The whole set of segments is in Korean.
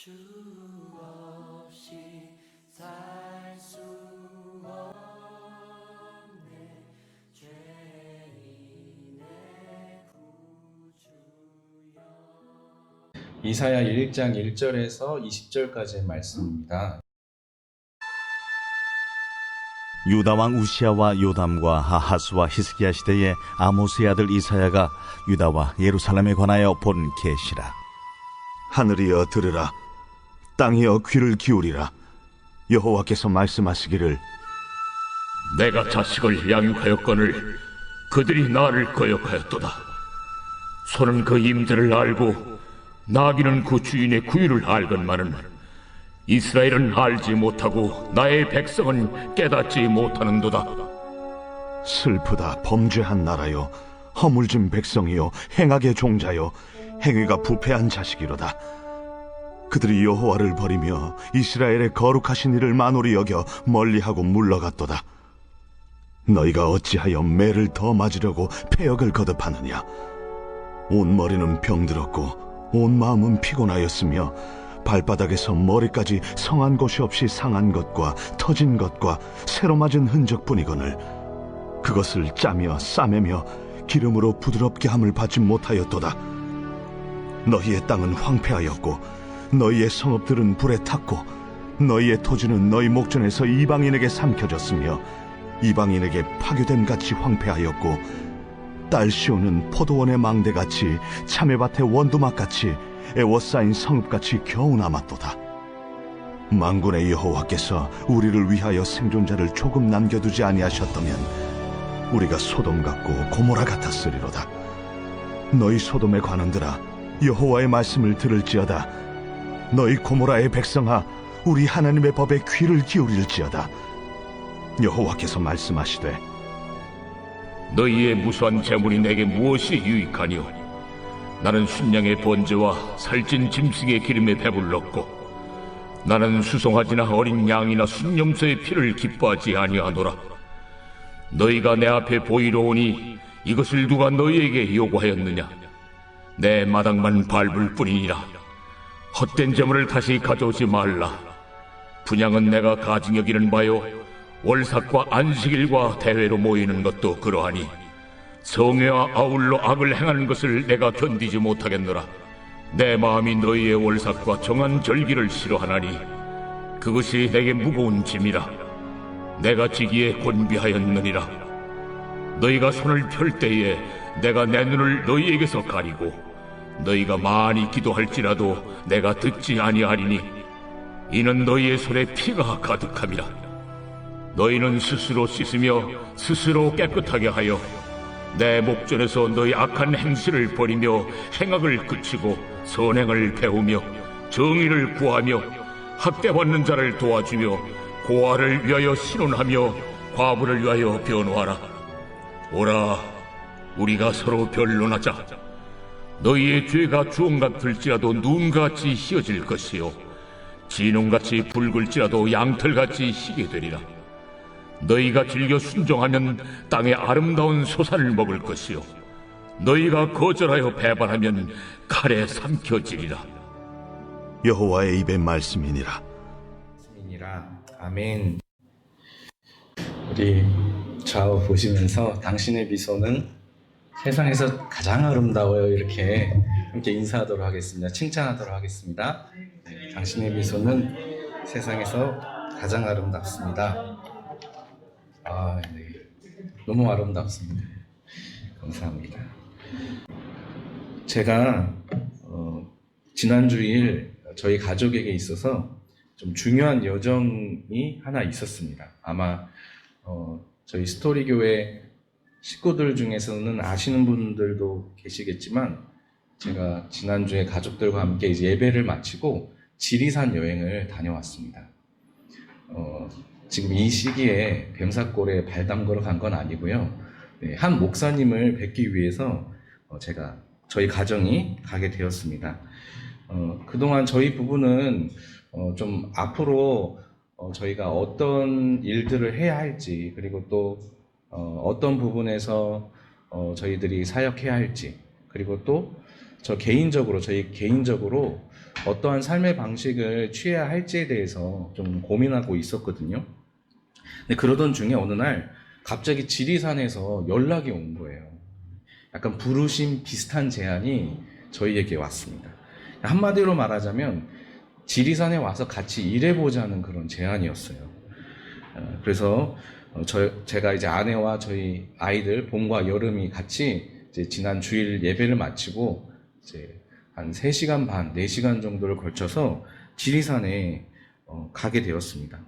주 없이 살 수 없네 죄인의 구주여. 이사야 1장 1절에서 20절까지의 말씀입니다. 유다 왕 우시야와 요담과 하하스와 히스기야 시대에 아모스의 아들 이사야가 유다와 예루살렘에 관하여 본 계시라. 하늘이여 들으라, 땅이여 귀를 기울이라. 여호와께서 말씀하시기를, 내가 자식을 양육하였거늘 그들이 나를 거역하였도다. 소는 그 임대를 알고 나귀는 그 주인의 구유를 알건만은 이스라엘은 알지 못하고 나의 백성은 깨닫지 못하는도다. 슬프다 범죄한 나라여, 허물진 백성이여, 행악의 종자여, 행위가 부패한 자식이로다. 그들이 여호와를 버리며 이스라엘의 거룩하신 이를 만홀히 여겨 멀리하고 물러갔도다. 너희가 어찌하여 매를 더 맞으려고 패역을 거듭하느냐. 온 머리는 병들었고 온 마음은 피곤하였으며 발바닥에서 머리까지 성한 곳이 없이 상한 것과 터진 것과 새로 맞은 흔적뿐이거늘 그것을 짜며 싸매며 기름으로 부드럽게 함을 받지 못하였도다. 너희의 땅은 황폐하였고 너희의 성읍들은 불에 탔고 너희의 토지는 너희 목전에서 이방인에게 삼켜졌으며 이방인에게 파교됨같이 황폐하였고 딸 시온은 포도원의 망대같이 참외밭의 원두막같이 애워싸인 성읍같이 겨우 남았도다. 만군의 여호와께서 우리를 위하여 생존자를 조금 남겨두지 아니하셨다면 우리가 소돔 같고 고모라 같았으리로다. 너희 소돔의 관원들아, 여호와의 말씀을 들을지어다. 너희 고모라의 백성아, 우리 하나님의 법에 귀를 기울일지어다. 여호와께서 말씀하시되, 너희의 무수한 재물이 내게 무엇이 유익하뇨? 나는 순양의 번제와 살찐 짐승의 기름에 배불렀고 나는 수송아지나 어린 양이나 순염소의 피를 기뻐하지 아니하노라. 너희가 내 앞에 보이러 오니 이것을 누가 너희에게 요구하였느냐? 내 마당만 밟을 뿐이니라. 헛된 재물을 다시 가져오지 말라. 분향은 내가 가증 여기는 바요, 월삭과 안식일과 대회로 모이는 것도 그러하니 성회와 아울러 악을 행하는 것을 내가 견디지 못하겠노라. 내 마음이 너희의 월삭과 정한 절기를 싫어하나니 그것이 내게 무거운 짐이라. 내가 지기에 곤비하였느니라. 너희가 손을 펼 때에 내가 내 눈을 너희에게서 가리고 너희가 많이 기도할지라도 내가 듣지 아니하리니 이는 너희의 손에 피가 가득함이라. 너희는 스스로 씻으며 스스로 깨끗하게 하여 내 목전에서 너희 악한 행실을 버리며 행악을 그치고 선행을 배우며 정의를 구하며 학대받는 자를 도와주며 고아를 위하여 신원하며 과부를 위하여 변호하라. 오라, 우리가 서로 변론하자. 너희의 죄가 주홍 같을지라도 눈같이 희어질 것이요 진홍같이 붉을지라도 양털같이 희게 되리라. 너희가 즐겨 순종하면 땅의 아름다운 소산을 먹을 것이요 너희가 거절하여 배반하면 칼에 삼켜지리라. 여호와의 입의 말씀이니라. 아멘. 우리 좌우 보시면서 당신의 미소는 세상에서 가장 아름다워요, 이렇게 함께 인사하도록 하겠습니다. 칭찬하도록 하겠습니다. 네, 당신의 미소는 세상에서 가장 아름답습니다. 네. 너무 아름답습니다. 감사합니다. 제가 지난 주일 저희 가족에게 있어서 좀 중요한 여정이 하나 있었습니다. 아마 저희 스토리교회 식구들 중에서는 아시는 분들도 계시겠지만 제가 지난주에 가족들과 함께 이제 예배를 마치고 지리산 여행을 다녀왔습니다. 지금 이 시기에 뱀사골에 발 담그러 간 건 아니고요. 네, 한 목사님을 뵙기 위해서 저희 가정이 가게 되었습니다. 그동안 저희 부부는 좀 앞으로 저희가 어떤 일들을 해야 할지, 그리고 또 어떤 부분에서 저희들이 사역해야 할지, 그리고 또 저희 개인적으로 어떠한 삶의 방식을 취해야 할지에 대해서 좀 고민하고 있었거든요. 근데 그러던 중에 어느 날 갑자기 지리산에서 연락이 온 거예요. 약간 부르심 비슷한 제안이 저희에게 왔습니다. 한마디로 말하자면 지리산에 와서 같이 일해보자는 그런 제안이었어요. 그래서 제가 이제 아내와 저희 아이들 봄과 여름이 같이 이제 지난 주일 예배를 마치고 이제 한 3시간 반, 4시간 정도를 걸쳐서 지리산에 가게 되었습니다.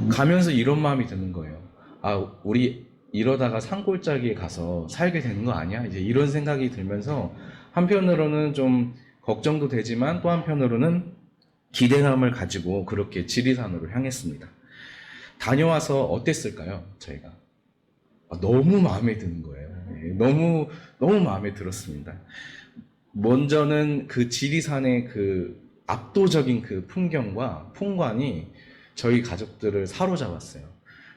가면서 이런 마음이 드는 거예요. 아, 우리 이러다가 산골짜기에 가서 살게 되는 거 아니야? 이제 이런 생각이 들면서 한편으로는 좀 걱정도 되지만 또 한편으로는 기대감을 가지고 그렇게 지리산으로 향했습니다. 다녀와서 어땠을까요? 저희가 너무 마음에 드는 거예요. 너무 마음에 들었습니다. 먼저는 그 지리산의 그 압도적인 그 풍경과 풍관이 저희 가족들을 사로잡았어요.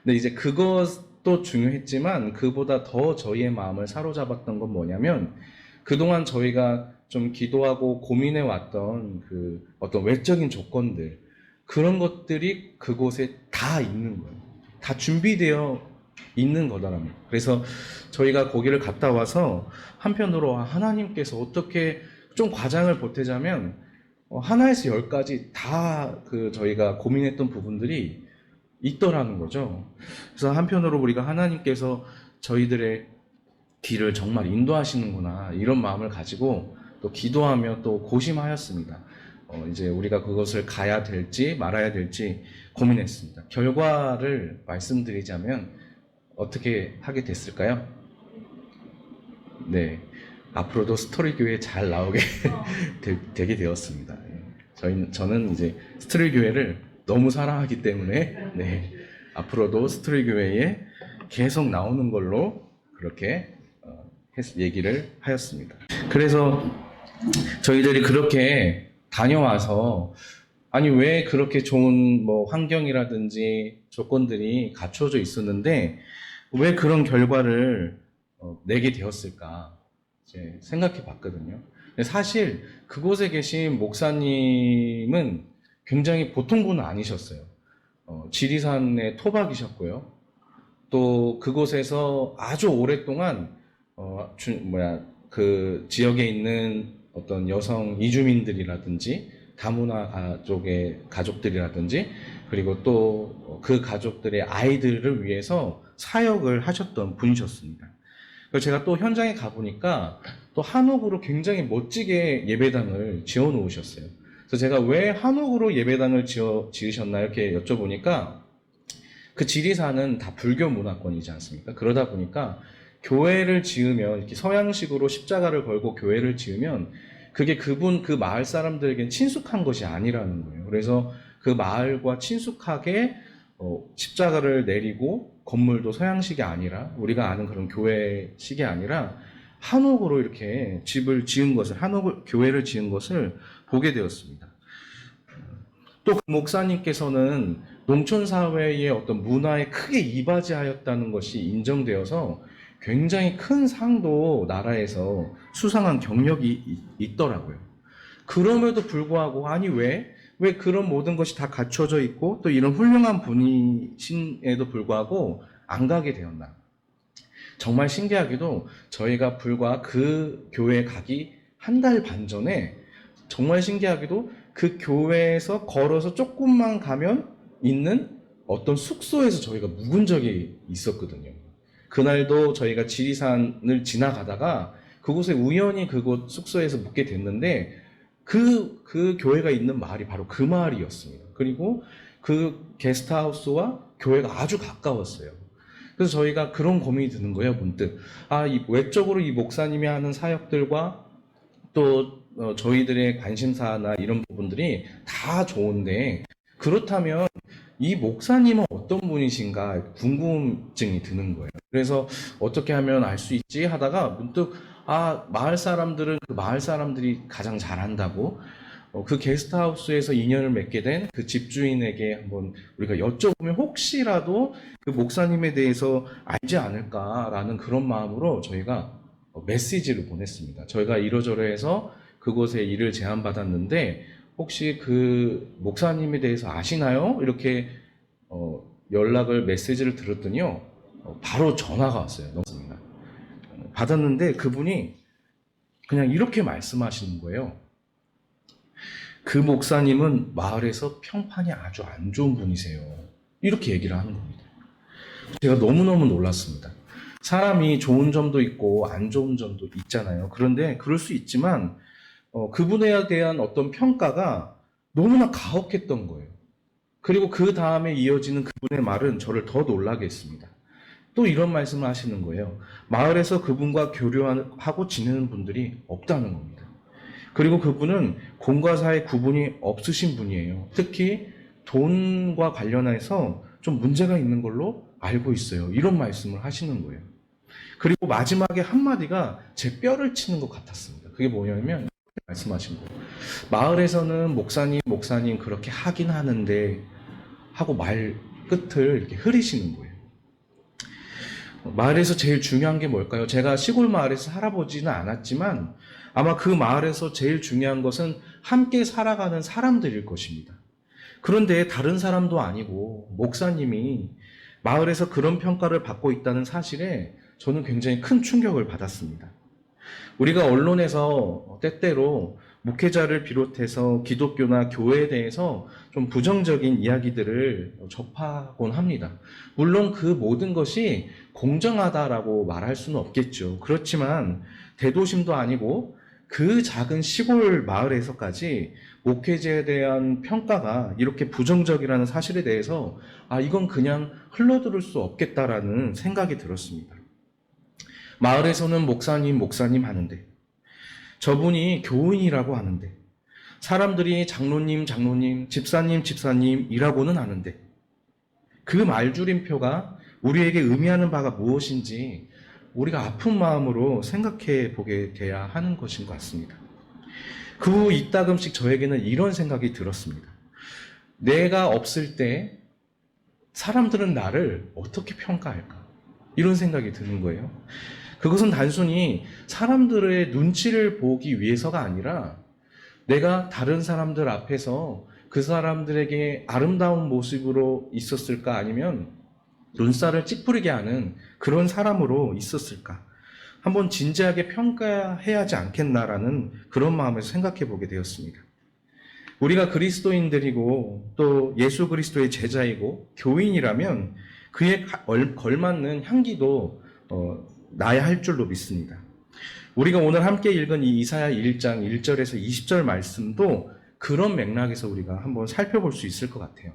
근데 이제 그것도 중요했지만 그보다 더 저희의 마음을 사로잡았던 건 뭐냐면 그동안 저희가 좀 기도하고 고민해 왔던 그 어떤 외적인 조건들, 그런 것들이 그곳에 다 있는 거예요. 다 준비되어 있는 거더라고요. 그래서 저희가 거기를 갔다 와서 한편으로 하나님께서 어떻게, 좀 과장을 보태자면 하나에서 10까지 다 그 저희가 고민했던 부분들이 있더라는 거죠. 그래서 한편으로 우리가 하나님께서 저희들의 길을 정말 인도하시는구나, 이런 마음을 가지고 또 기도하며 또 고심하였습니다. 이제 우리가 그것을 가야 될지 말아야 될지 고민했습니다. 결과를 말씀드리자면 어떻게 하게 됐을까요? 네, 앞으로도 스토리 교회 잘 나오게 되게 되었습니다. 저는 이제 스토리 교회를 너무 사랑하기 때문에 네, 앞으로도 스토리 교회에 계속 나오는 걸로 그렇게 얘기를 하였습니다. 그래서 저희들이 그렇게 다녀와서 아니 왜 그렇게 좋은 뭐 환경이라든지 조건들이 갖춰져 있었는데 왜 그런 결과를 내게 되었을까 이제 생각해 봤거든요. 사실 그곳에 계신 목사님은 굉장히 보통 분은 아니셨어요. 지리산의 토박이셨고요. 또 그곳에서 아주 오랫동안 그 지역에 있는 어떤 여성 이주민들이라든지 다문화 가족의 가족들이라든지 그리고 또 그 가족들의 아이들을 위해서 사역을 하셨던 분이셨습니다. 그래서 제가 또 현장에 가보니까 또 한옥으로 굉장히 멋지게 예배당을 지어 놓으셨어요. 그래서 제가 왜 한옥으로 예배당을 지으셨나 이렇게 여쭤보니까 그 지리산은 다 불교 문화권이지 않습니까? 그러다 보니까 교회를 지으면 이렇게 서양식으로 십자가를 걸고 교회를 지으면 그게 그 마을 사람들에겐 친숙한 것이 아니라는 거예요. 그래서 그 마을과 친숙하게 십자가를 내리고 건물도 서양식이 아니라 우리가 아는 그런 교회식이 아니라 한옥으로 이렇게 집을 지은 것을, 교회를 지은 것을 보게 되었습니다. 또 그 목사님께서는 농촌사회의 어떤 문화에 크게 이바지하였다는 것이 인정되어서 굉장히 큰 상도 나라에서 수상한 경력이 있더라고요. 그럼에도 불구하고 아니 왜 그런 모든 것이 다 갖춰져 있고 또 이런 훌륭한 분이신에도 불구하고 안 가게 되었나. 정말 신기하게도 저희가 불과 그 교회에 가기 한 달 반 전에 정말 신기하게도 그 교회에서 걸어서 조금만 가면 있는 어떤 숙소에서 저희가 묵은 적이 있었거든요. 그날도 저희가 지리산을 지나가다가 그곳에 우연히 그곳 숙소에서 묵게 됐는데 그 교회가 있는 마을이 바로 그 마을이었습니다. 그리고 그 게스트하우스와 교회가 아주 가까웠어요. 그래서 저희가 그런 고민이 드는 거예요, 문득. 이 외적으로 이 목사님이 하는 사역들과 또 저희들의 관심사나 이런 부분들이 다 좋은데 그렇다면 이 목사님은 어떤 분이신가 궁금증이 드는 거예요. 그래서 어떻게 하면 알 수 있지 하다가 문득 마을 사람들은 그 마을 사람들이 가장 잘한다고 그 게스트하우스에서 인연을 맺게 된 그 집주인에게 한번 우리가 여쭤보면 혹시라도 그 목사님에 대해서 알지 않을까라는 그런 마음으로 저희가 메시지를 보냈습니다. 저희가 이러저러해서 그곳에 일을 제안받았는데 혹시 그 목사님에 대해서 아시나요? 이렇게 연락을 메시지를 들었더니요. 바로 전화가 왔어요. 넘습니다. 받았는데 그분이 그냥 이렇게 말씀하시는 거예요. 그 목사님은 마을에서 평판이 아주 안 좋은 분이세요. 이렇게 얘기를 하는 겁니다. 제가 너무너무 놀랐습니다. 사람이 좋은 점도 있고 안 좋은 점도 있잖아요. 그런데 그럴 수 있지만 그분에 대한 어떤 평가가 너무나 가혹했던 거예요. 그리고 그 다음에 이어지는 그분의 말은 저를 더 놀라게 했습니다. 또 이런 말씀을 하시는 거예요. 마을에서 그분과 교류하고 지내는 분들이 없다는 겁니다. 그리고 그분은 공과 사의 구분이 없으신 분이에요. 특히 돈과 관련해서 좀 문제가 있는 걸로 알고 있어요. 이런 말씀을 하시는 거예요. 그리고 마지막에 한마디가 제 뼈를 치는 것 같았습니다. 그게 뭐냐면 말씀하신 거예요. 마을에서는 목사님 그렇게 하긴 하는데 하고 말 끝을 이렇게 흐리시는 거예요. 마을에서 제일 중요한 게 뭘까요? 제가 시골 마을에서 살아보지는 않았지만 아마 그 마을에서 제일 중요한 것은 함께 살아가는 사람들일 것입니다. 그런데 다른 사람도 아니고 목사님이 마을에서 그런 평가를 받고 있다는 사실에 저는 굉장히 큰 충격을 받았습니다. 우리가 언론에서 때때로 목회자를 비롯해서 기독교나 교회에 대해서 좀 부정적인 이야기들을 접하곤 합니다. 물론 그 모든 것이 공정하다라고 말할 수는 없겠죠. 그렇지만 대도심도 아니고 그 작은 시골 마을에서까지 목회자에 대한 평가가 이렇게 부정적이라는 사실에 대해서 이건 그냥 흘러들을 수 없겠다라는 생각이 들었습니다. 마을에서는 목사님 하는데 저분이 교인이라고 하는데 사람들이 장로님, 집사님이라고는 하는데 그 말줄임표가 우리에게 의미하는 바가 무엇인지 우리가 아픈 마음으로 생각해 보게 돼야 하는 것인 것 같습니다. 그 후 이따금씩 저에게는 이런 생각이 들었습니다. 내가 없을 때 사람들은 나를 어떻게 평가할까? 이런 생각이 드는 거예요. 그것은 단순히 사람들의 눈치를 보기 위해서가 아니라 내가 다른 사람들 앞에서 그 사람들에게 아름다운 모습으로 있었을까 아니면 눈살을 찌푸리게 하는 그런 사람으로 있었을까? 한번 진지하게 평가해야 하지 않겠나라는 그런 마음에서 생각해 보게 되었습니다. 우리가 그리스도인들이고 또 예수 그리스도의 제자이고 교인이라면 그에 걸맞는 향기도 나야 할 줄로 믿습니다. 우리가 오늘 함께 읽은 이 이사야 1장 1절에서 20절 말씀도 그런 맥락에서 우리가 한번 살펴볼 수 있을 것 같아요.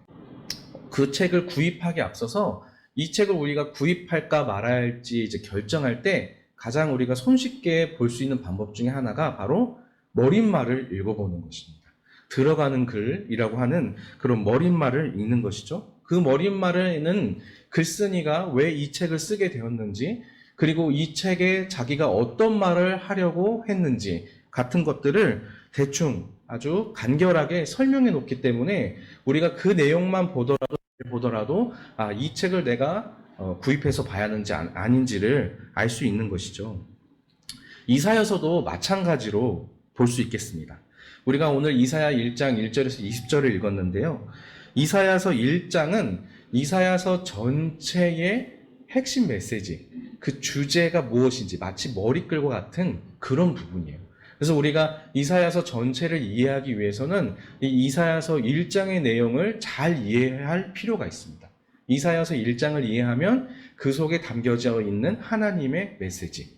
그 책을 구입하기 앞서서 이 책을 우리가 구입할까 말아야 할지 이제 결정할 때 가장 우리가 손쉽게 볼 수 있는 방법 중에 하나가 바로 머릿말을 읽어보는 것입니다. 들어가는 글이라고 하는 그런 머릿말을 읽는 것이죠. 그 머릿말에는 글쓴이가 왜 이 책을 쓰게 되었는지 그리고 이 책에 자기가 어떤 말을 하려고 했는지 같은 것들을 대충 아주 간결하게 설명해 놓기 때문에 우리가 그 내용만 보더라도 이 책을 내가 구입해서 봐야 하는지 아닌지를 알 수 있는 것이죠. 이사야서도 마찬가지로 볼 수 있겠습니다. 우리가 오늘 이사야 1장 1절에서 20절을 읽었는데요. 이사야서 1장은 이사야서 전체의 핵심 메시지, 그 주제가 무엇인지 마치 머리끌과 같은 그런 부분이에요. 그래서 우리가 이사야서 전체를 이해하기 위해서는 이 이사야서 1장의 내용을 잘 이해할 필요가 있습니다. 이사야서 1장을 이해하면 그 속에 담겨져 있는 하나님의 메시지,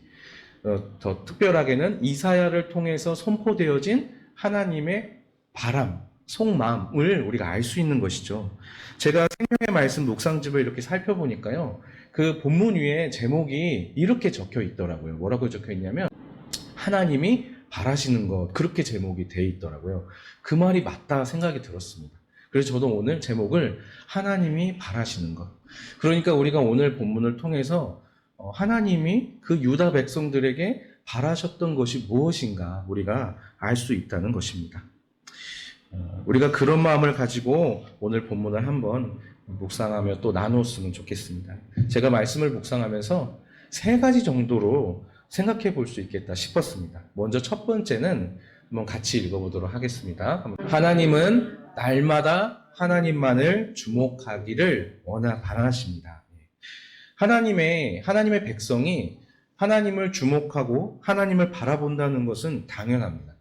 더 특별하게는 이사야를 통해서 선포되어진 하나님의 바람, 속마음을 우리가 알 수 있는 것이죠. 제가 생명의 말씀 묵상집을 이렇게 살펴보니까요, 그 본문 위에 제목이 이렇게 적혀 있더라고요. 뭐라고 적혀 있냐면 하나님이 바라시는 것, 그렇게 제목이 돼 있더라고요. 그 말이 맞다 생각이 들었습니다. 그래서 저도 오늘 제목을 하나님이 바라시는 것. 그러니까 우리가 오늘 본문을 통해서 하나님이 그 유다 백성들에게 바라셨던 것이 무엇인가 우리가 알 수 있다는 것입니다. 우리가 그런 마음을 가지고 오늘 본문을 한번 묵상하며 또 나누었으면 좋겠습니다. 제가 말씀을 묵상하면서 3가지 정도로 생각해 볼 수 있겠다 싶었습니다. 먼저 첫 번째는 한번 같이 읽어보도록 하겠습니다. 하나님은 날마다 하나님만을 주목하기를 바라십니다. 하나님의 백성이 하나님을 주목하고 하나님을 바라본다는 것은 당연합니다.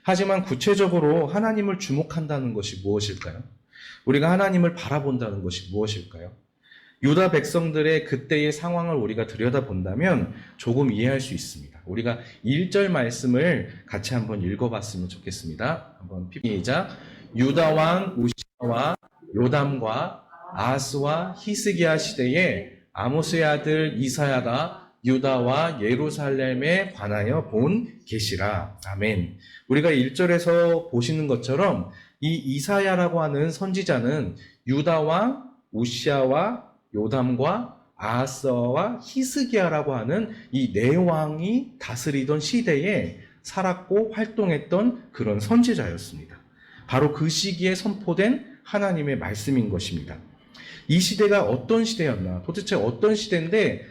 하지만 구체적으로 하나님을 주목한다는 것이 무엇일까요? 우리가 하나님을 바라본다는 것이 무엇일까요? 유다 백성들의 그때의 상황을 우리가 들여다본다면 조금 이해할 수 있습니다. 우리가 1절 말씀을 같이 한번 읽어봤으면 좋겠습니다. 한번 시작. 유다 왕 우시아와 요담과 아하스와 히스기야 시대에 아모스의 아들 이사야가 유다와 예루살렘에 관하여 본 계시라. 아멘. 우리가 1절에서 보시는 것처럼 이 이사야라고 하는 선지자는 유다 왕 우시아와 요담과 아하스와 히스기야라고 하는 이 네 왕이 다스리던 시대에 살았고 활동했던 그런 선지자였습니다. 바로 그 시기에 선포된 하나님의 말씀인 것입니다. 이 시대가 어떤 시대였나? 도대체 어떤 시대인데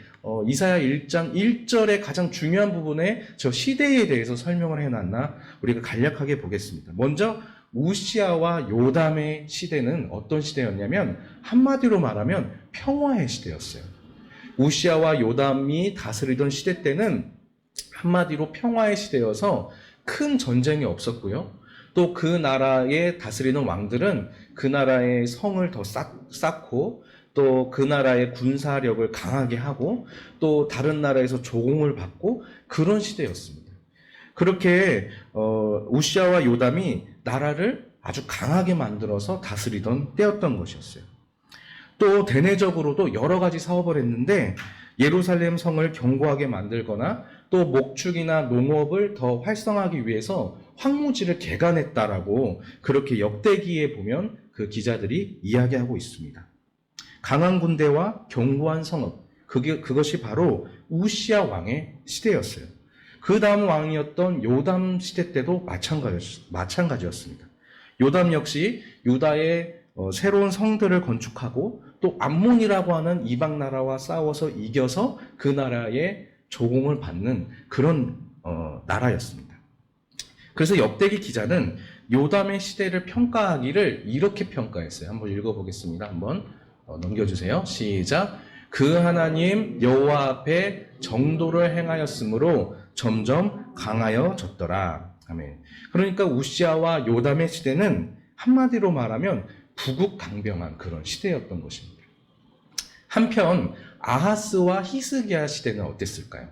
이사야 1장 1절의 가장 중요한 부분에 저 시대에 대해서 설명을 해놨나? 우리가 간략하게 보겠습니다. 먼저 우시아와 요담의 시대는 어떤 시대였냐면 한마디로 말하면 평화의 시대였어요. 우시아와 요담이 다스리던 시대 때는 한마디로 평화의 시대여서 큰 전쟁이 없었고요. 또 그 나라에 다스리는 왕들은 그 나라의 성을 더 쌓고 또 그 나라의 군사력을 강하게 하고 또 다른 나라에서 조공을 받고 그런 시대였습니다. 그렇게 우시아와 요담이 나라를 아주 강하게 만들어서 다스리던 때였던 것이었어요. 또 대내적으로도 여러 가지 사업을 했는데 예루살렘 성을 견고하게 만들거나 또 목축이나 농업을 더 활성화하기 위해서 황무지를 개간했다라고 그렇게 역대기에 보면 그 기자들이 이야기하고 있습니다. 강한 군대와 견고한 성읍, 그것이 바로 우시아 왕의 시대였어요. 그 다음 왕이었던 요담 시대 때도 마찬가지였습니다. 요담 역시 유다의 새로운 성들을 건축하고 또 암몬이라고 하는 이방 나라와 싸워서 이겨서 그 나라의 조공을 받는 그런 나라였습니다. 그래서 역대기 기자는 요담의 시대를 평가하기를 이렇게 평가했어요. 한번 읽어보겠습니다. 한번 넘겨주세요. 시작. 그 하나님 여호와 앞에 정도를 행하였으므로 점점 강하여졌더라. 아멘. 그러니까 우시아와 요담의 시대는 한마디로 말하면 부국강병한 그런 시대였던 것입니다. 한편 아하스와 히스기야 시대는 어땠을까요?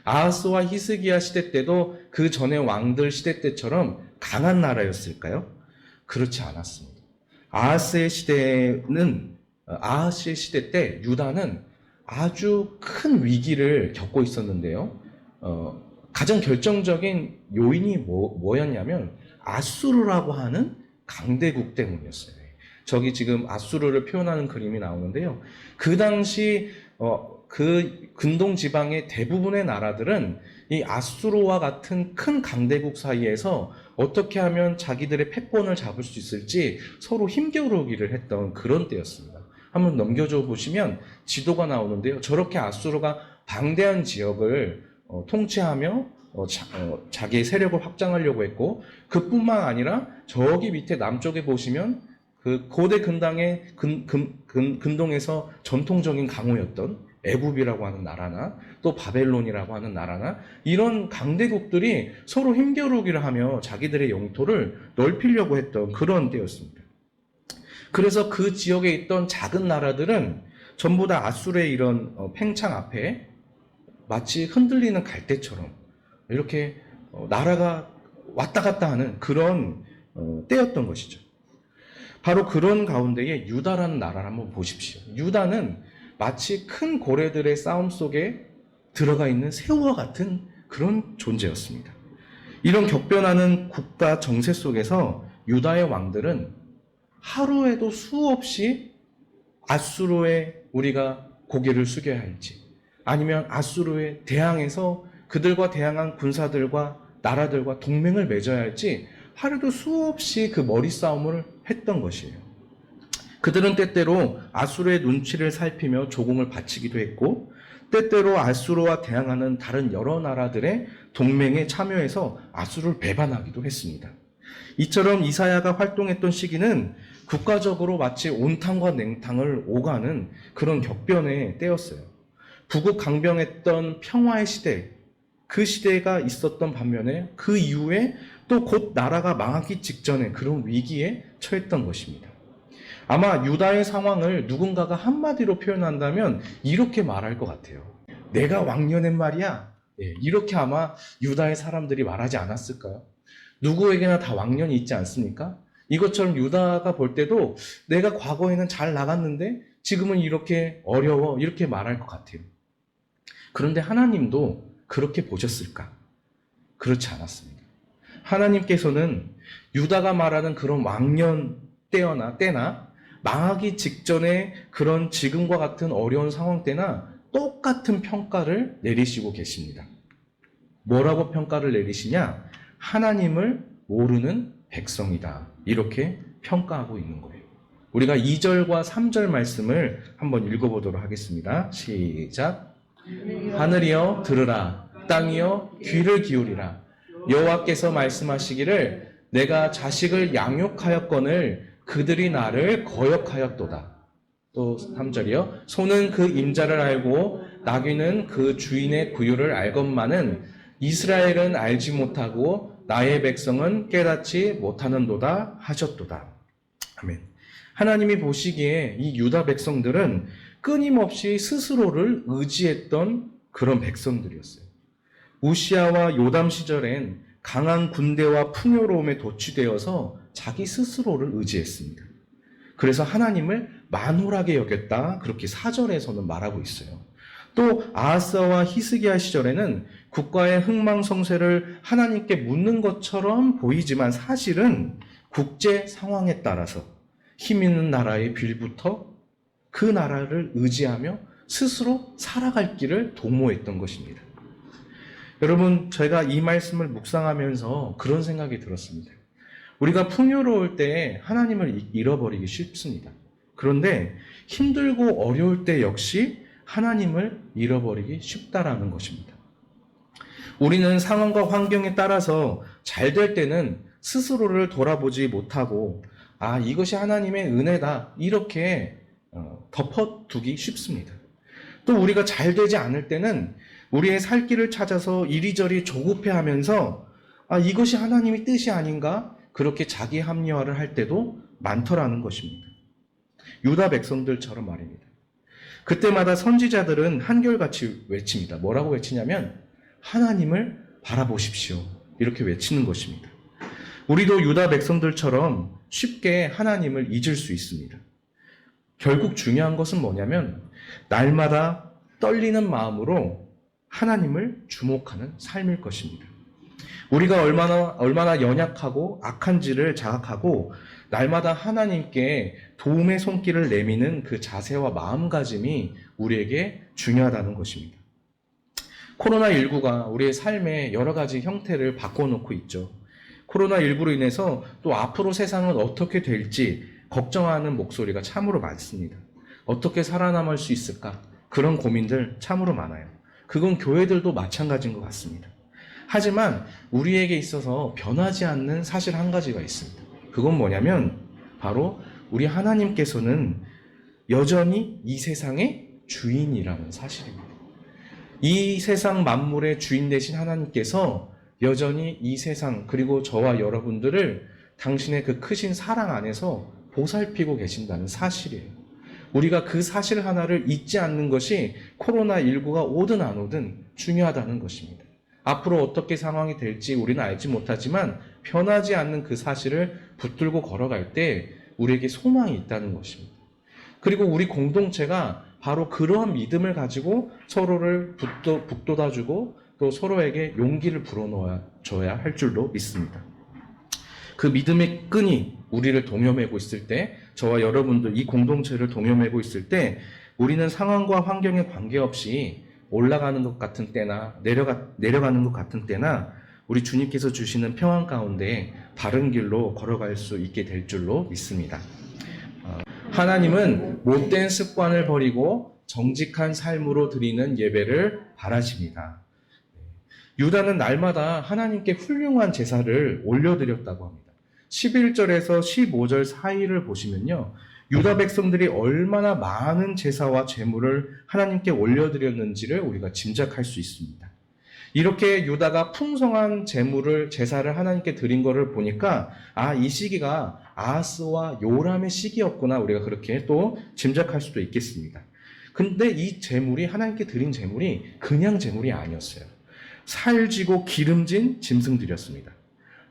아하스와 히스기야 시대 때도 그 전의 왕들 시대 때처럼 강한 나라였을까요? 그렇지 않았습니다. 아하스의 시대 때 유다는 아주 큰 위기를 겪고 있었는데요. 가장 결정적인 요인이 뭐였냐면 아수르라고 하는 강대국 때문이었어요. 저기 지금 아수르를 표현하는 그림이 나오는데요. 그 당시 그 근동 지방의 대부분의 나라들은 이 아수르와 같은 큰 강대국 사이에서 어떻게 하면 자기들의 패권을 잡을 수 있을지 서로 힘겨루기를 했던 그런 때였습니다. 한번 넘겨줘 보시면 지도가 나오는데요. 저렇게 아수르가 방대한 지역을 통치하며 자기의 세력을 확장하려고 했고 그뿐만 아니라 저기 밑에 남쪽에 보시면 그 고대 근동에서 전통적인 강호였던 애굽이라고 하는 나라나 또 바벨론이라고 하는 나라나 이런 강대국들이 서로 힘겨루기를 하며 자기들의 영토를 넓히려고 했던 그런 때였습니다. 그래서 그 지역에 있던 작은 나라들은 전부 다 아수르의 이런 팽창 앞에 마치 흔들리는 갈대처럼 이렇게 나라가 왔다 갔다 하는 그런 때였던 것이죠. 바로 그런 가운데에 유다라는 나라를 한번 보십시오. 유다는 마치 큰 고래들의 싸움 속에 들어가 있는 새우와 같은 그런 존재였습니다. 이런 격변하는 국가 정세 속에서 유다의 왕들은 하루에도 수없이 아수르에 우리가 고개를 숙여야 할지 아니면 아수르에 대항해서 그들과 대항한 군사들과 나라들과 동맹을 맺어야 할지 하루도 수없이 그 머리 싸움을 했던 것이에요. 그들은 때때로 아수르의 눈치를 살피며 조공을 바치기도 했고 때때로 아수르와 대항하는 다른 여러 나라들의 동맹에 참여해서 아수르를 배반하기도 했습니다. 이처럼 이사야가 활동했던 시기는 국가적으로 마치 온탕과 냉탕을 오가는 그런 격변의 때였어요. 부국강병했던 평화의 시대, 그 시대가 있었던 반면에 그 이후에 또 곧 나라가 망하기 직전에 그런 위기에 처했던 것입니다. 아마 유다의 상황을 누군가가 한마디로 표현한다면 이렇게 말할 것 같아요. 내가 왕년엔 말이야. 이렇게 아마 유다의 사람들이 말하지 않았을까요? 누구에게나 다 왕년이 있지 않습니까? 이것처럼 유다가 볼 때도 내가 과거에는 잘 나갔는데 지금은 이렇게 어려워, 이렇게 말할 것 같아요. 그런데 하나님도 그렇게 보셨을까? 그렇지 않았습니다. 하나님께서는 유다가 말하는 그런 왕년 때나 망하기 직전에 그런 지금과 같은 어려운 상황 때나 똑같은 평가를 내리시고 계십니다. 뭐라고 평가를 내리시냐? 하나님을 모르는 백성이다. 이렇게 평가하고 있는 거예요. 우리가 2절과 3절 말씀을 한번 읽어보도록 하겠습니다. 시작. 하늘이여 들으라. 땅이여 귀를 기울이라. 여호와께서 말씀하시기를 내가 자식을 양육하였거늘 그들이 나를 거역하였도다. 또 3절이요. 소는 그 임자를 알고 나귀는 그 주인의 구유를 알건만은 이스라엘은 알지 못하고 나의 백성은 깨닫지 못하는도다 하셨도다. 아멘. 하나님이 보시기에 이 유다 백성들은 끊임없이 스스로를 의지했던 그런 백성들이었어요. 우시아와 요담 시절엔 강한 군대와 풍요로움에 도취되어서 자기 스스로를 의지했습니다. 그래서 하나님을 만홀하게 여겼다. 그렇게 4절에서는 말하고 있어요. 또 아하스와 히스기야 시절에는 국가의 흥망성쇠를 하나님께 묻는 것처럼 보이지만 사실은 국제 상황에 따라서 힘 있는 나라의 빌부터 그 나라를 의지하며 스스로 살아갈 길을 도모했던 것입니다. 여러분, 제가 이 말씀을 묵상하면서 그런 생각이 들었습니다. 우리가 풍요로울 때 하나님을 잃어버리기 쉽습니다. 그런데 힘들고 어려울 때 역시 하나님을 잃어버리기 쉽다라는 것입니다. 우리는 상황과 환경에 따라서 잘 될 때는 스스로를 돌아보지 못하고 이것이 하나님의 은혜다 이렇게 덮어두기 쉽습니다. 또 우리가 잘 되지 않을 때는 우리의 살 길을 찾아서 이리저리 조급해하면서 이것이 하나님의 뜻이 아닌가 그렇게 자기 합리화를 할 때도 많더라는 것입니다. 유다 백성들처럼 말입니다. 그때마다 선지자들은 한결같이 외칩니다. 뭐라고 외치냐면 하나님을 바라보십시오. 이렇게 외치는 것입니다. 우리도 유다 백성들처럼 쉽게 하나님을 잊을 수 있습니다. 결국 중요한 것은 뭐냐면 날마다 떨리는 마음으로 하나님을 주목하는 삶일 것입니다. 우리가 얼마나 연약하고 악한지를 자각하고 날마다 하나님께 도움의 손길을 내미는 그 자세와 마음가짐이 우리에게 중요하다는 것입니다. 코로나19가 우리의 삶의 여러 가지 형태를 바꿔놓고 있죠. 코로나19로 인해서 또 앞으로 세상은 어떻게 될지 걱정하는 목소리가 참으로 많습니다. 어떻게 살아남을 수 있을까? 그런 고민들 참으로 많아요. 그건 교회들도 마찬가지인 것 같습니다. 하지만 우리에게 있어서 변하지 않는 사실 한 가지가 있습니다. 그건 뭐냐면 바로 우리 하나님께서는 여전히 이 세상의 주인이라는 사실입니다. 이 세상 만물의 주인 되신 하나님께서 여전히 이 세상 그리고 저와 여러분들을 당신의 그 크신 사랑 안에서 보살피고 계신다는 사실이에요. 우리가 그 사실 하나를 잊지 않는 것이 코로나19가 오든 안 오든 중요하다는 것입니다. 앞으로 어떻게 상황이 될지 우리는 알지 못하지만 변하지 않는 그 사실을 붙들고 걸어갈 때 우리에게 소망이 있다는 것입니다. 그리고 우리 공동체가 바로 그러한 믿음을 가지고 서로를 북돋아주고 또 서로에게 용기를 불어넣어줘야 할 줄로 믿습니다. 그 믿음의 끈이 우리를 동여매고 있을 때, 저와 여러분들 이 공동체를 동여매고 있을 때 우리는 상황과 환경에 관계없이 올라가는 것 같은 때나 내려가는 것 같은 때나 우리 주님께서 주시는 평안 가운데 바른 길로 걸어갈 수 있게 될 줄로 믿습니다. 하나님은 못된 습관을 버리고 정직한 삶으로 드리는 예배를 바라십니다. 유다는 날마다 하나님께 훌륭한 제사를 올려드렸다고 합니다. 11절에서 15절 사이를 보시면요, 유다 백성들이 얼마나 많은 제사와 제물을 하나님께 올려드렸는지를 우리가 짐작할 수 있습니다. 이렇게 유다가 풍성한 제사를 하나님께 드린 것을 보니까 이 시기가 아하스와 요람의 시기였구나, 우리가 그렇게 또 짐작할 수도 있겠습니다. 근데 이 제물이, 하나님께 드린 제물이 그냥 제물이 아니었어요. 살지고 기름진 짐승들이었습니다.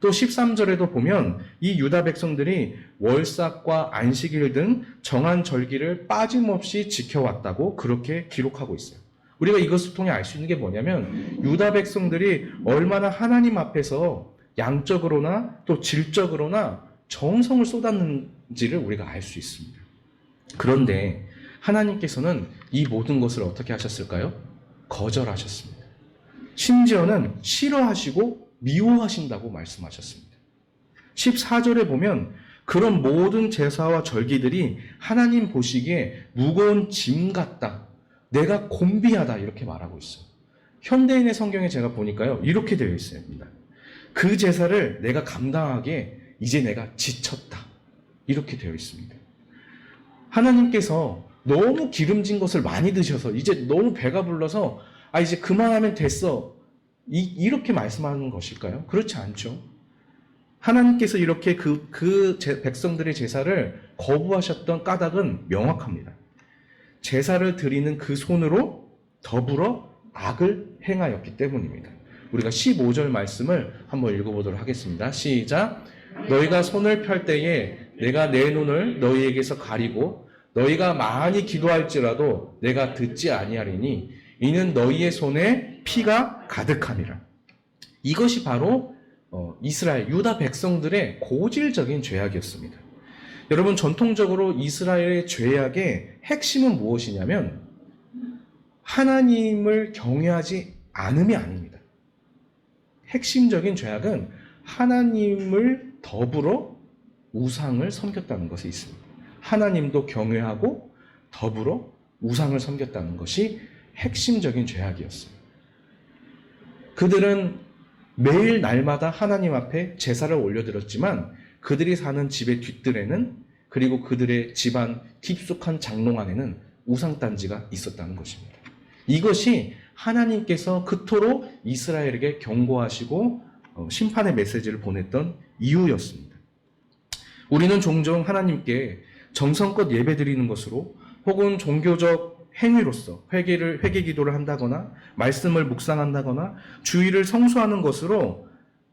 또 13절에도 보면 이 유다 백성들이 월삭과 안식일 등 정한 절기를 빠짐없이 지켜왔다고 그렇게 기록하고 있어요. 우리가 이것을 통해 알 수 있는 게 뭐냐면, 유다 백성들이 얼마나 하나님 앞에서 양적으로나 또 질적으로나 정성을 쏟았는지를 우리가 알 수 있습니다. 그런데 하나님께서는 이 모든 것을 어떻게 하셨을까요? 거절하셨습니다. 심지어는 싫어하시고 미워하신다고 말씀하셨습니다. 14절에 보면 그런 모든 제사와 절기들이 하나님 보시기에 무거운 짐 같다, 내가 곤비하다, 이렇게 말하고 있어요. 현대인의 성경에 제가 보니까요, 이렇게 되어 있습니다. 그 제사를 내가 감당하기에 이제 내가 지쳤다, 이렇게 되어 있습니다. 하나님께서 너무 기름진 것을 많이 드셔서 이제 너무 배가 불러서 이제 그만하면 됐어, 이렇게 말씀하는 것일까요? 그렇지 않죠. 하나님께서 이렇게 백성들의 제사를 거부하셨던 까닭은 명확합니다. 제사를 드리는 그 손으로 더불어 악을 행하였기 때문입니다. 우리가 15절 말씀을 한번 읽어보도록 하겠습니다. 시작. 너희가 손을 펼 때에 내가 내 눈을 너희에게서 가리고 너희가 많이 기도할지라도 내가 듣지 아니하리니 이는 너희의 손에 피가 가득함이라. 이것이 바로 이스라엘, 유다 백성들의 고질적인 죄악이었습니다. 여러분, 전통적으로 이스라엘의 죄악의 핵심은 무엇이냐면 하나님을 경외하지 않음이 아닙니다. 핵심적인 죄악은 하나님을 더불어 우상을 섬겼다는 것이 있습니다. 하나님도 경외하고 더불어 우상을 섬겼다는 것이 핵심적인 죄악이었어요. 그들은 매일 날마다 하나님 앞에 제사를 올려드렸지만 그들이 사는 집의 뒷뜰에는, 그리고 그들의 집안 깊숙한 장롱 안에는 우상단지가 있었다는 것입니다. 이것이 하나님께서 그토록 이스라엘에게 경고하시고 심판의 메시지를 보냈던 이유였습니다. 우리는 종종 하나님께 정성껏 예배드리는 것으로 혹은 종교적 행위로서 회개 기도를 한다거나 말씀을 묵상한다거나 주일을 성수하는 것으로,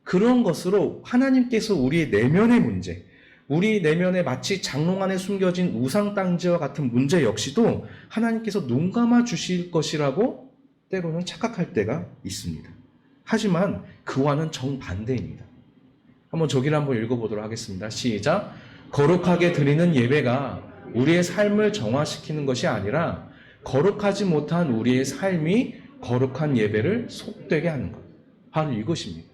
그런 것으로 하나님께서 우리의 내면의 문제, 우리 내면에 마치 장롱 안에 숨겨진 우상단지와 같은 문제 역시도 하나님께서 눈 감아 주실 것이라고 때로는 착각할 때가 있습니다. 하지만 그와는 정반대입니다. 한번 저기를 한번 읽어보도록 하겠습니다. 시작. 거룩하게 드리는 예배가 우리의 삶을 정화시키는 것이 아니라 거룩하지 못한 우리의 삶이 거룩한 예배를 속되게 하는 것. 바로 이것입니다.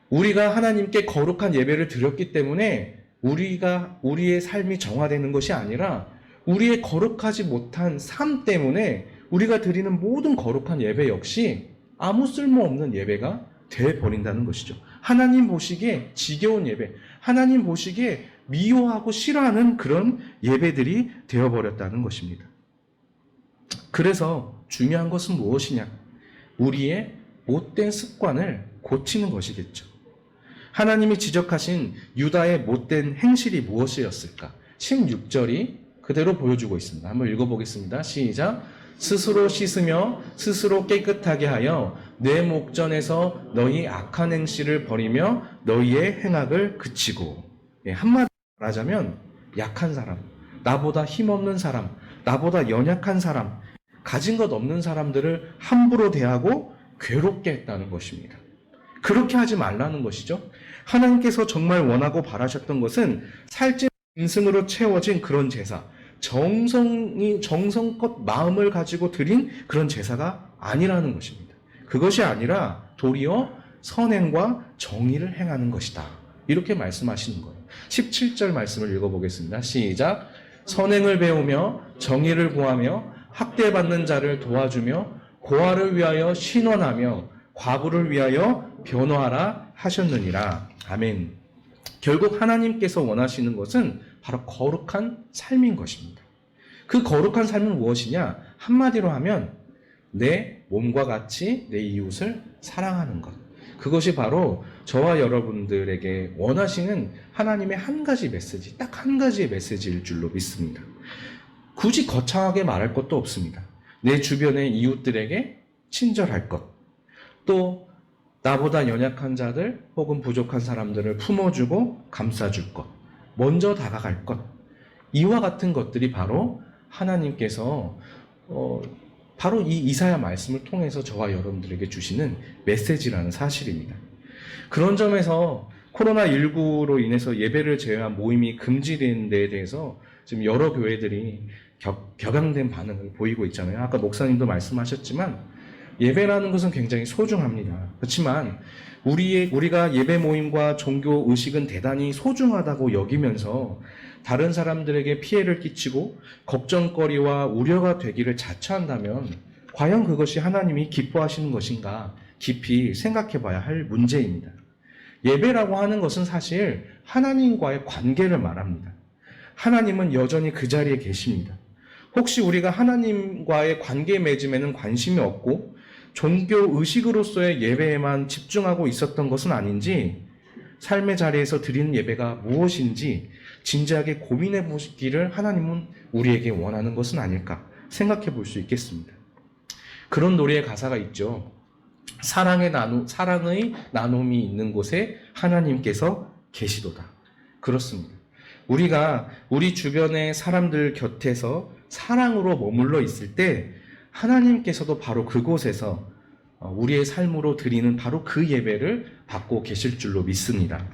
우리가 하나님께 거룩한 예배를 드렸기 때문에 우리의 삶이 정화되는 것이 아니라 우리의 거룩하지 못한 삶 때문에 우리가 드리는 모든 거룩한 예배 역시 아무 쓸모없는 예배가 되어버린다는 것이죠. 하나님 보시기에 지겨운 예배, 하나님 보시기에 미워하고 싫어하는 그런 예배들이 되어버렸다는 것입니다. 그래서 중요한 것은 무엇이냐? 우리의 못된 습관을 고치는 것이겠죠. 하나님이 지적하신 유다의 못된 행실이 무엇이었을까? 16절이 그대로 보여주고 있습니다. 한번 읽어보겠습니다. 시작. 스스로 씻으며 스스로 깨끗하게 하여 내 목전에서 너희 악한 행실을 버리며 너희의 행악을 그치고. 한마디로 말하자면 약한 사람, 나보다 힘없는 사람, 나보다 연약한 사람, 가진 것 없는 사람들을 함부로 대하고 괴롭게 했다는 것입니다. 그렇게 하지 말라는 것이죠. 하나님께서 정말 원하고 바라셨던 것은 살찐 짐승으로 채워진 그런 제사, 정성껏 마음을 가지고 드린 그런 제사가 아니라는 것입니다. 그것이 아니라 도리어 선행과 정의를 행하는 것이다. 이렇게 말씀하시는 거예요. 17절 말씀을 읽어보겠습니다. 시작. 선행을 배우며 정의를 구하며 학대받는 자를 도와주며 고아를 위하여 신원하며 과부를 위하여 변호하라 하셨느니라. 아멘. 결국 하나님께서 원하시는 것은 바로 거룩한 삶인 것입니다. 그 거룩한 삶은 무엇이냐? 한마디로 하면 내 몸과 같이 내 이웃을 사랑하는 것. 그것이 바로 저와 여러분들에게 원하시는 하나님의 한 가지 메시지, 딱 한 가지의 메시지일 줄로 믿습니다. 굳이 거창하게 말할 것도 없습니다. 내 주변의 이웃들에게 친절할 것, 또 나보다 연약한 자들 혹은 부족한 사람들을 품어주고 감싸줄 것, 먼저 다가갈 것, 이와 같은 것들이 바로 하나님께서 바로 이 이사야 말씀을 통해서 저와 여러분들에게 주시는 메시지라는 사실입니다. 그런 점에서 코로나19로 인해서 예배를 제외한 모임이 금지된 데에 대해서 지금 여러 교회들이 격양된 반응을 보이고 있잖아요. 아까 목사님도 말씀하셨지만 예배라는 것은 굉장히 소중합니다. 그렇지만 우리가 예배 모임과 종교 의식은 대단히 소중하다고 여기면서 다른 사람들에게 피해를 끼치고 걱정거리와 우려가 되기를 자처한다면 과연 그것이 하나님이 기뻐하시는 것인가 깊이 생각해 봐야 할 문제입니다. 예배라고 하는 것은 사실 하나님과의 관계를 말합니다. 하나님은 여전히 그 자리에 계십니다. 혹시 우리가 하나님과의 관계 맺음에는 관심이 없고 종교 의식으로서의 예배에만 집중하고 있었던 것은 아닌지, 삶의 자리에서 드리는 예배가 무엇인지 진지하게 고민해 보시기를 하나님은 우리에게 원하는 것은 아닐까 생각해 볼 수 있겠습니다. 그런 노래의 가사가 있죠. 사랑의 나눔이 있는 곳에 하나님께서 계시도다. 그렇습니다. 우리가 우리 주변의 사람들 곁에서 사랑으로 머물러 있을 때 하나님께서도 바로 그곳에서 우리의 삶으로 드리는 바로 그 예배를 받고 계실 줄로 믿습니다.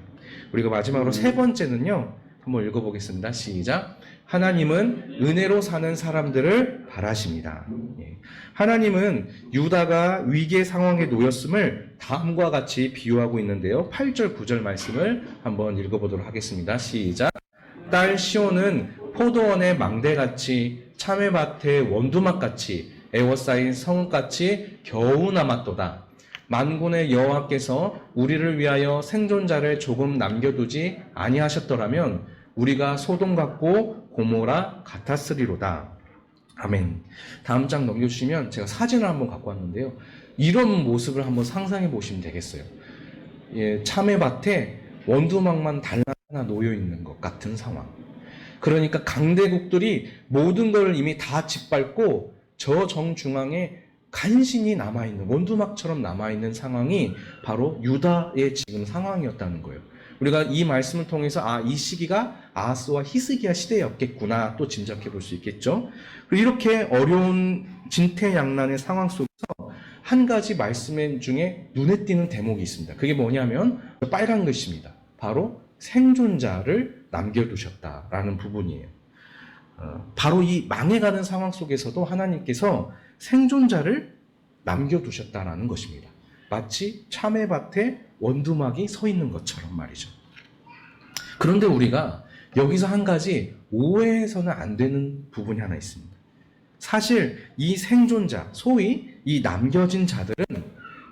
우리가 마지막으로 세 번째는요. 한번 읽어보겠습니다. 시작. 하나님은 은혜로 사는 사람들을 바라십니다. 하나님은 유다가 위기의 상황에 놓였음을 다음과 같이 비유하고 있는데요. 8절, 9절 말씀을 한번 읽어보도록 하겠습니다. 시작. 딸 시온은 포도원의 망대같이 참외밭의 원두막같이 애워싸인 성읍같이 겨우 남았도다. 만군의 여호와께서 우리를 위하여 생존자를 조금 남겨두지 아니하셨더라면 우리가 소돔 같고 고모라 같았으리로다. 아멘. 다음 장 넘겨주시면 제가 사진을 한번 갖고 왔는데요. 이런 모습을 한번 상상해 보시면 되겠어요. 참외밭에 원두막만 달라나 놓여 있는 것 같은 상황. 그러니까 강대국들이 모든 걸 이미 다 짓밟고 저 정중앙에 간신히 남아있는, 원두막처럼 남아있는 상황이 바로 유다의 지금 상황이었다는 거예요. 우리가 이 말씀을 통해서 이 시기가 아하스와 히스기야 시대였겠구나 또 짐작해 볼 수 있겠죠. 이렇게 어려운 진퇴양난의 상황 속에서 한 가지 말씀 중에 눈에 띄는 대목이 있습니다. 그게 뭐냐면 빨간 글씨입니다. 바로 생존자를 남겨두셨다라는 부분이에요. 바로 이 망해가는 상황 속에서도 하나님께서 생존자를 남겨두셨다라는 것입니다. 마치 참외밭에 원두막이 서 있는 것처럼 말이죠. 그런데 우리가 여기서 한 가지 오해해서는 안 되는 부분이 하나 있습니다. 사실 이 생존자, 소위 이 남겨진 자들은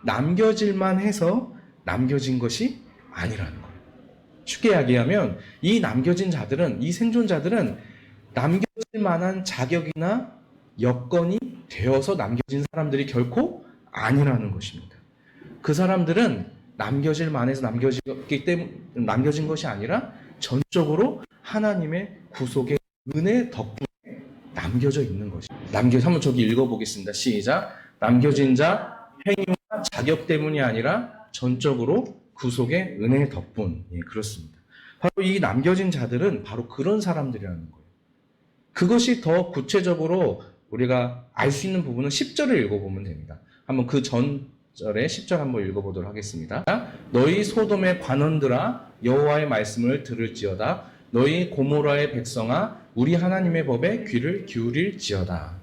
남겨질만 해서 남겨진 것이 아니라는 거예요. 쉽게 이야기하면 이 남겨진 자들은, 이 생존자들은 남겨질 만한 자격이나 여건이 되어서 남겨진 사람들이 결코 아니라는 것입니다. 그 사람들은 남겨질 만해서 남겨진 것이 아니라 전적으로 하나님의 구속의 은혜 덕분에 남겨져 있는 것입니다. 한번 저기 읽어보겠습니다. 시작. 남겨진 자 행위와 자격 때문이 아니라 전적으로 구속의 은혜 덕분. 그렇습니다. 바로 이 남겨진 자들은 바로 그런 사람들이라는 거예요. 그것이 더 구체적으로 우리가 알 수 있는 부분은 10절을 읽어보면 됩니다. 한번 그 전절에 10절 한번 읽어보도록 하겠습니다. 너희 소돔의 관원들아 여호와의 말씀을 들을지어다. 너희 고모라의 백성아 우리 하나님의 법에 귀를 기울일지어다.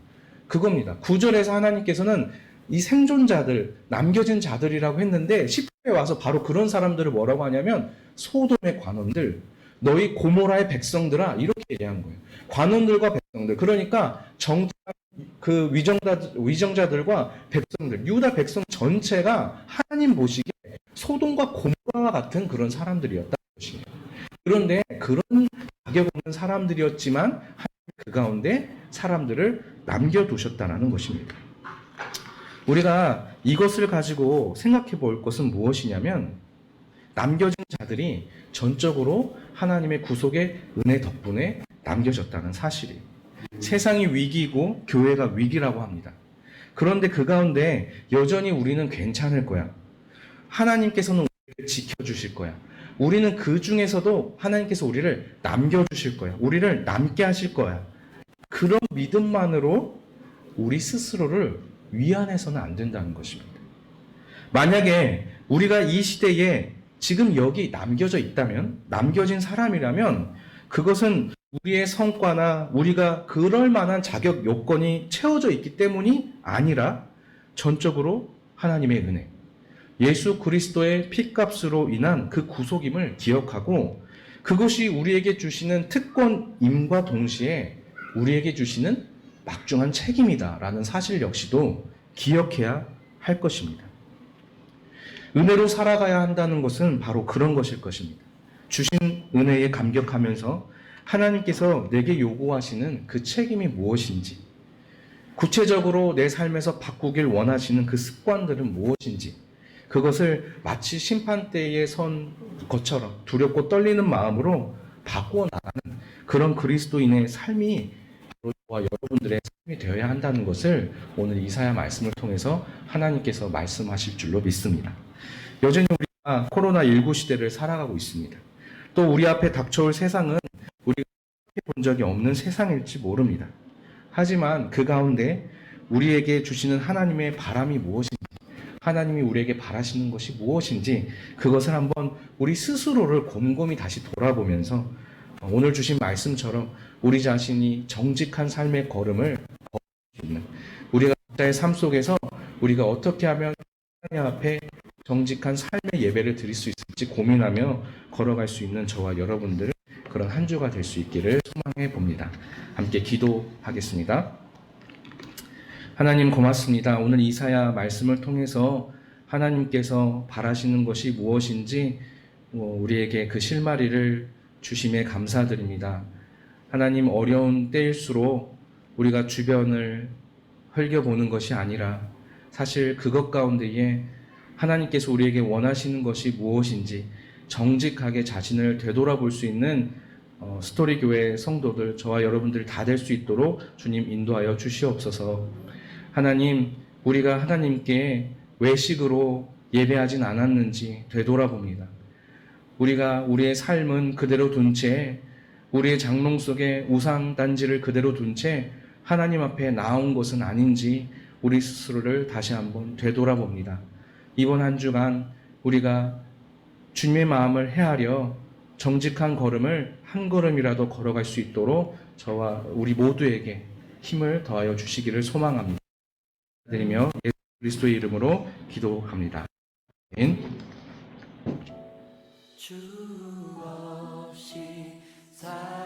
그겁니다. 9절에서 하나님께서는 이 생존자들, 남겨진 자들이라고 했는데 10절에 와서 바로 그런 사람들을 뭐라고 하냐면 소돔의 관원들, 너희 고모라의 백성들아 이렇게 얘기한 거예요. 관원들과 백성들. 그러니까 그 위정자들과 백성들, 유다 백성 전체가 하나님 보시기에 소돔과 고모라와 같은 그런 사람들이었다는 것이에요. 그런데 그런 자격 없는 사람들이었지만 하나님 그 가운데 사람들을 남겨두셨다는 것입니다. 우리가 이것을 가지고 생각해 볼 것은 무엇이냐면, 남겨진 자들이 전적으로 하나님의 구속의 은혜 덕분에 남겨졌다는 사실이에요. 세상이 위기이고 교회가 위기라고 합니다. 그런데 그 가운데 여전히 우리는 괜찮을 거야. 하나님께서는 우리를 지켜주실 거야. 우리는 그 중에서도 하나님께서 우리를 남겨주실 거야. 우리를 남게 하실 거야. 그런 믿음만으로 우리 스스로를 위안해서는 안 된다는 것입니다. 만약에 우리가 이 시대에 지금 여기 남겨져 있다면, 남겨진 사람이라면 그것은 우리의 성과나 우리가 그럴 만한 자격 요건이 채워져 있기 때문이 아니라 전적으로 하나님의 은혜, 예수 그리스도의 피값으로 인한 그 구속임을 기억하고, 그것이 우리에게 주시는 특권임과 동시에 우리에게 주시는 막중한 책임이다라는 사실 역시도 기억해야 할 것입니다. 은혜로 살아가야 한다는 것은 바로 그런 것일 것입니다. 주신 은혜에 감격하면서 하나님께서 내게 요구하시는 그 책임이 무엇인지, 구체적으로 내 삶에서 바꾸길 원하시는 그 습관들은 무엇인지, 그것을 마치 심판대에 선 것처럼 두렵고 떨리는 마음으로 바꾸어 나가는 그런 그리스도인의 삶이 바로 저와 여러분들의 삶이 되어야 한다는 것을 오늘 이사야 말씀을 통해서 하나님께서 말씀하실 줄로 믿습니다. 여전히 우리가 코로나19 시대를 살아가고 있습니다. 또 우리 앞에 닥쳐올 세상은 우리가 본 적이 없는 세상일지 모릅니다. 하지만 그 가운데 우리에게 주시는 하나님의 바람이 무엇인지, 하나님이 우리에게 바라시는 것이 무엇인지, 그것을 한번 우리 스스로를 곰곰이 다시 돌아보면서 오늘 주신 말씀처럼 우리 자신이 정직한 삶의 걸음을 걸을 수 있는, 우리가 각자의 삶 속에서 우리가 어떻게 하면 하나님 앞에 정직한 삶의 예배를 드릴 수 있을지 고민하며 걸어갈 수 있는 저와 여러분들 그런 한 주가 될 수 있기를 소망해 봅니다. 함께 기도하겠습니다. 하나님 고맙습니다. 오늘 이사야 말씀을 통해서 하나님께서 바라시는 것이 무엇인지 우리에게 그 실마리를 주심에 감사드립니다. 하나님, 어려운 때일수록 우리가 주변을 흘겨보는 것이 아니라 사실 그것 가운데에 하나님께서 우리에게 원하시는 것이 무엇인지 정직하게 자신을 되돌아볼 수 있는 스토리교회 성도들, 저와 여러분들 다 될 수 있도록 주님 인도하여 주시옵소서. 하나님, 우리가 하나님께 외식으로 예배하진 않았는지 되돌아봅니다. 우리가 우리의 삶은 그대로 둔 채, 우리의 장롱 속에 우상 단지를 그대로 둔 채 하나님 앞에 나온 것은 아닌지 우리 스스로를 다시 한번 되돌아봅니다. 이번 한 주간 우리가 주님의 마음을 헤아려 정직한 걸음을 한 걸음이라도 걸어갈 수 있도록 저와 우리 모두에게 힘을 더하여 주시기를 소망합니다. 드리며 예수 그리스도의 이름으로 기도합니다. 아멘. 주 없이 살